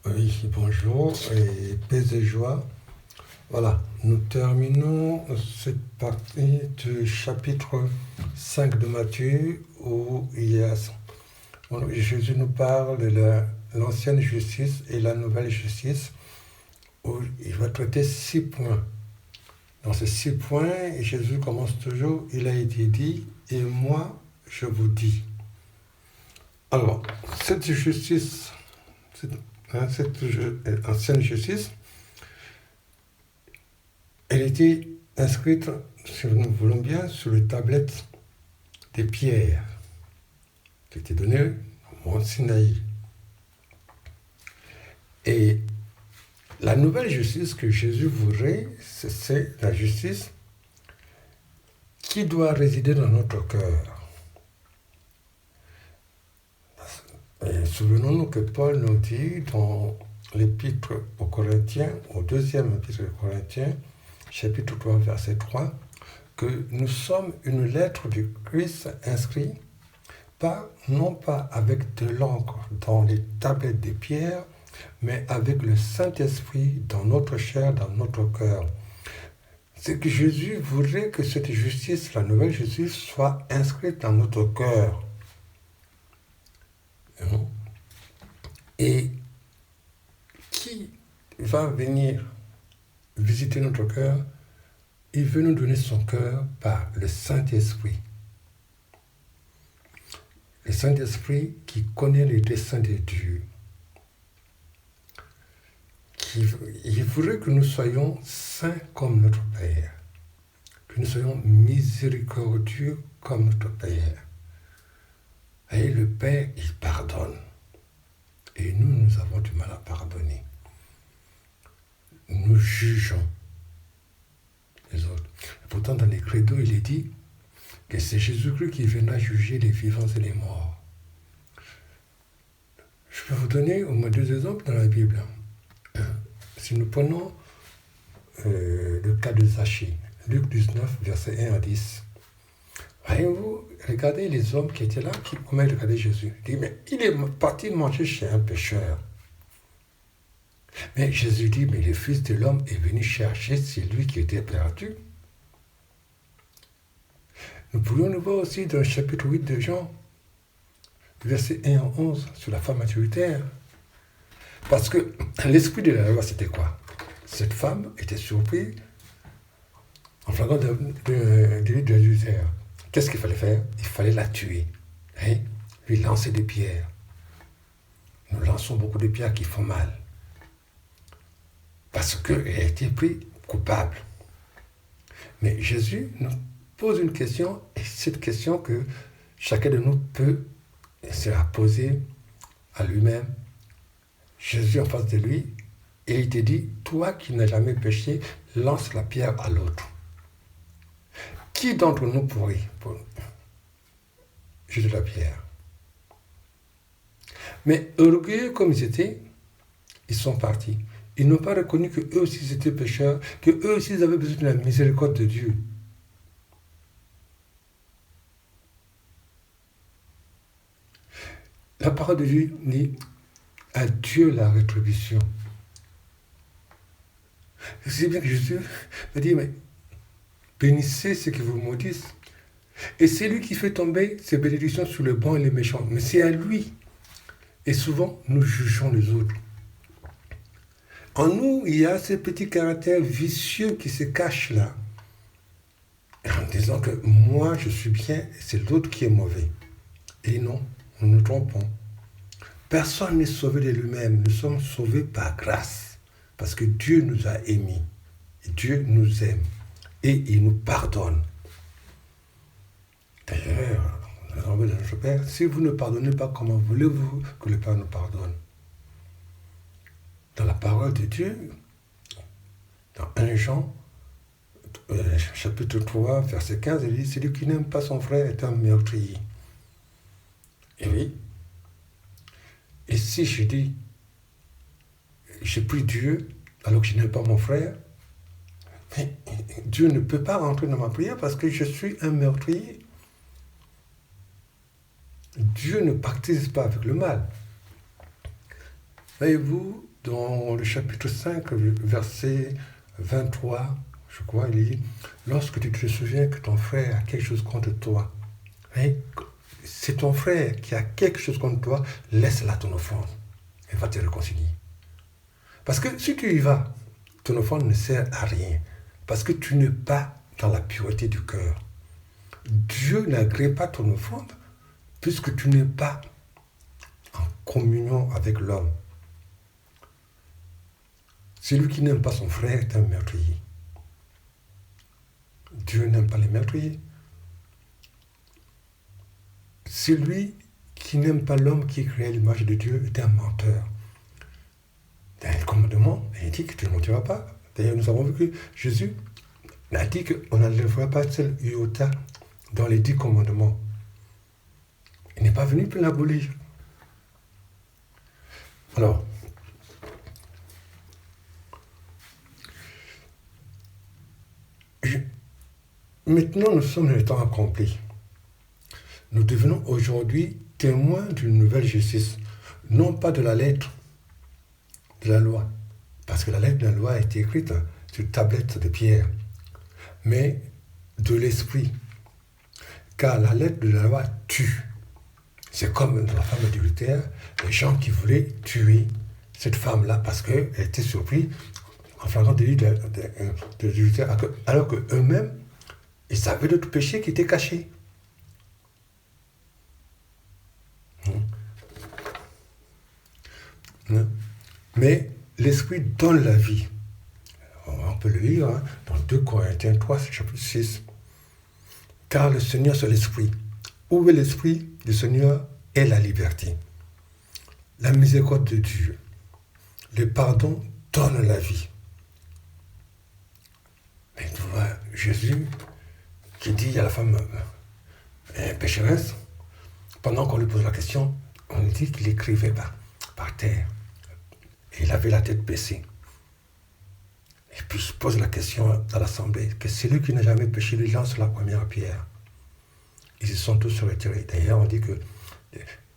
Oui, bonjour et paix et joie. Voilà, nous terminons cette partie du chapitre 5 de Matthieu où Jésus nous parle de l'ancienne justice et la nouvelle justice, où il va traiter 6 points. Dans ces 6 points, Jésus commence toujours, il a été dit, et moi je vous dis. Alors, cette justice, cette ancienne justice, elle était inscrite, si nous voulons bien, sur les tablettes des pierres qui étaient données au mont Sinaï. Et la nouvelle justice que Jésus voudrait, c'est la justice qui doit résider dans notre cœur. Et souvenons-nous que Paul nous dit dans l'épître aux Corinthiens, au deuxième épître aux Corinthiens, chapitre 3, verset 3, que nous sommes une lettre du Christ inscrite, non pas avec de l'encre dans les tablettes de pierre, mais avec le Saint-Esprit dans notre chair, dans notre cœur. C'est que Jésus voudrait que cette justice, la nouvelle justice, soit inscrite dans notre cœur. Et qui va venir visiter notre cœur? Il veut nous donner son cœur par le Saint-Esprit. Le Saint-Esprit qui connaît les desseins de Dieu. Il voudrait que nous soyons saints comme notre Père. Que nous soyons miséricordieux comme notre Père. Et le Père, il pardonne. Et nous avons du mal à pardonner. Nous jugeons les autres. Et pourtant, dans les credos, il est dit que c'est Jésus-Christ qui viendra juger les vivants et les morts. Je peux vous donner au moins 2 exemples dans la Bible. Si nous prenons le cas de Zachée, Luc 19, verset 1 à 10. Voyez-vous, regardez les hommes qui étaient là, comment ils regardaient Jésus. Il dit, mais il est parti manger chez un pécheur. Mais Jésus dit, mais le Fils de l'homme est venu chercher celui qui était perdu. Nous pourrions nous voir aussi dans le chapitre 8 de Jean, verset 1 à 11, sur la femme adultère. Parce que l'esprit de la loi, c'était quoi? Cette femme était surprise en flagrant délit d'adultère. Qu'est-ce qu'il fallait faire? Il fallait la tuer. Lui lancer des pierres. Nous lançons beaucoup de pierres qui font mal. Parce qu'elle a été prise coupable. Mais Jésus nous pose une question, et cette question que chacun de nous peut se la poser à lui-même. Jésus en face de lui, et il te dit, toi qui n'as jamais péché, lance la pierre à l'autre. Qui d'entre nous pourrait jeter la pierre? Mais orgueilleux comme ils étaient, ils sont partis. Ils n'ont pas reconnu qu'eux aussi étaient pécheurs, qu'eux aussi avaient besoin de la miséricorde de Dieu. La parole de Dieu dit, à Dieu la rétribution. C'est bien que Jésus me dit, mais bénissez ceux qui vous maudissent. Et c'est lui qui fait tomber ses bénédictions sur les bons et les méchants. Mais c'est à lui. Et souvent, nous jugeons les autres. En nous, il y a ces petits caractères vicieux qui se cachent là. En disant que moi, je suis bien, c'est l'autre qui est mauvais. Et non, nous nous trompons. Personne n'est sauvé de lui-même. Nous sommes sauvés par grâce. Parce que Dieu nous a aimés. Et Dieu nous aime. Et il nous pardonne. D'ailleurs, dans notre Père, si vous ne pardonnez pas, comment voulez-vous que le Père nous pardonne? Dans la parole de Dieu, dans 1 Jean, chapitre 3, verset 15, il dit, celui qui n'aime pas son frère est un meurtrier. Et oui. Et si je dis, je prie Dieu, alors que je n'aime pas mon frère, mais Dieu ne peut pas rentrer dans ma prière parce que je suis un meurtrier. Dieu ne pactise pas avec le mal. Voyez-vous, dans le chapitre 5, verset 23, je crois, il dit, lorsque tu te souviens que ton frère a quelque chose contre toi, hein, c'est ton frère qui a quelque chose contre toi, laisse-la ton offrande. Elle va te réconcilier. Parce que si tu y vas, ton offrande ne sert à rien. Parce que tu n'es pas dans la pureté du cœur. Dieu n'agrée pas ton offrande puisque tu n'es pas en communion avec l'homme. Celui qui n'aime pas son frère est un meurtrier. Dieu n'aime pas les meurtriers. Celui qui n'aime pas l'homme qui est créé à l'image de Dieu est un menteur. Dans le commandement, il dit que tu ne mentiras pas. D'ailleurs, nous avons vu que Jésus a dit qu'on n'enlèvera pas seul iota dans les 10 commandements. Il n'est pas venu pour l'abolir. Alors, maintenant nous sommes dans le temps accompli. Nous devenons aujourd'hui témoins d'une nouvelle justice, non pas de la lettre de la loi, parce que la lettre de la loi a été écrite sur tablette de pierre, mais de l'esprit, car la lettre de la loi tue. C'est comme dans la femme adultère, les gens qui voulaient tuer cette femme-là parce qu'elle était surprise en flagrant délit d'adultère, alors qu'eux-mêmes, ils savaient d'autres péchés qui étaient cachés. Mais l'esprit donne la vie. On peut le lire dans 2 Corinthiens 3, chapitre 6. Car le Seigneur, c'est l'esprit. Où est l'esprit du Seigneur est la liberté. La miséricorde de Dieu, le pardon donne la vie. Mais tu vois, Jésus, qui dit à la femme pécheresse, pendant qu'on lui pose la question, on dit qu'il écrivait par terre. Et il avait la tête baissée. Et puis je pose la question à l'assemblée, que celui qui n'a jamais péché, lui lance la première pierre. Ils se sont tous retirés. D'ailleurs, on dit que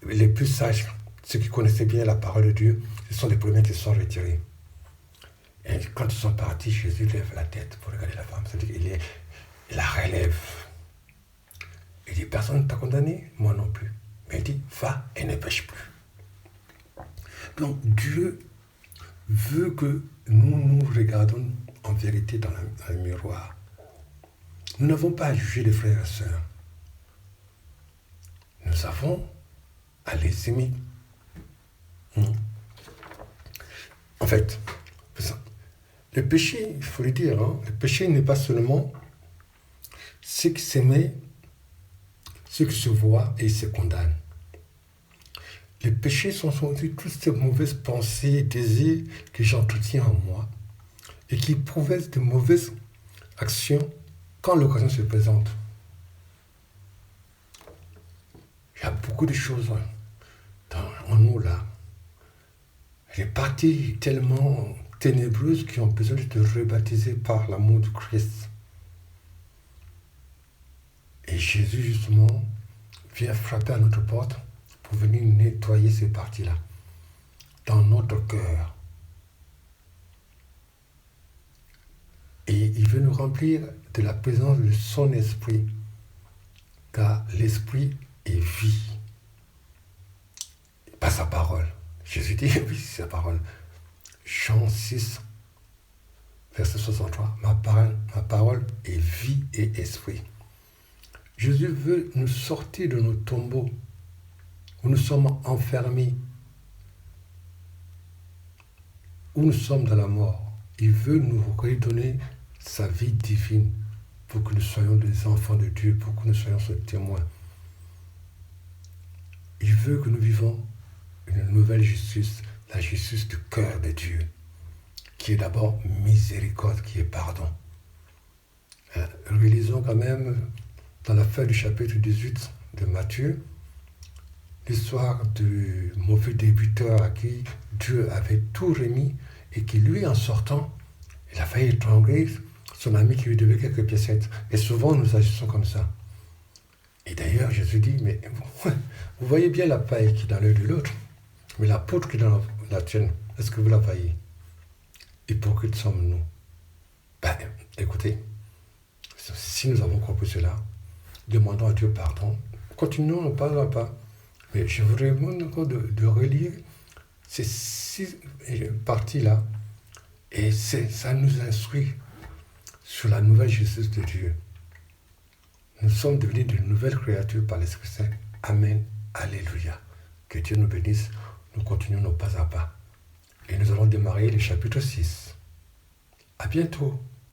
les plus sages, ceux qui connaissaient bien la parole de Dieu, ce sont les premiers qui se sont retirés. Et quand ils sont partis, Jésus lève la tête pour regarder la femme. C'est-à-dire qu'il la relève. Il dit, personne ne t'a condamné, moi non plus. Mais il dit, va et ne pêche plus. Donc Dieu veut que nous nous regardons en vérité dans le miroir. Nous n'avons pas à juger les frères et sœurs. Nous avons à les aimer. En fait, le péché, il faut le dire, le péché n'est pas seulement ce qui s'aimait, ce qui se voit et se condamne. Les péchés sont aussi toutes ces mauvaises pensées et désirs que j'entretiens en moi et qui prouvent de mauvaises actions quand l'occasion se présente. Il y a beaucoup de choses en nous là. Les parties tellement ténébreuses qui ont besoin d'être rebaptisées par l'amour du Christ. Et Jésus justement vient frapper à notre porte pour venir nettoyer ces parties-là dans notre cœur. Et il veut nous remplir de la présence de son esprit, car l'esprit est vie. Pas sa parole. Jésus dit, oui, c'est sa parole. Jean 6, verset 63. Ma parole est vie et esprit. Jésus veut nous sortir de nos tombeaux où nous sommes enfermés, où nous sommes dans la mort. Il veut nous redonner sa vie divine pour que nous soyons des enfants de Dieu, pour que nous soyons ses témoins. Il veut que nous vivons une nouvelle justice, la justice du cœur de Dieu, qui est d'abord miséricorde, qui est pardon. Relisons quand même dans la fin du chapitre 18 de Matthieu, l'histoire du mauvais débuteur à qui Dieu avait tout remis et qui, lui, en sortant, il a failli étrangler son ami qui lui devait quelques piécettes. Et souvent, nous agissons comme ça. Et d'ailleurs, Jésus dit, mais vous voyez bien la paille qui est dans l'œil de l'autre, mais la poudre qui est dans la tienne, Est-ce que vous la voyez? Hypocrites sommes-nous. Ben, écoutez, si nous avons compris cela, demandons à Dieu pardon. Continuons pas à pas. Mais je vous demande encore de relire ces 6 parties-là. Et ça nous instruit sur la nouvelle justice de Dieu. Nous sommes devenus de nouvelles créatures par l'Esprit Saint. Amen. Alléluia. Que Dieu nous bénisse. Nous continuons nos pas à pas. Et nous allons démarrer le chapitre 6. À bientôt.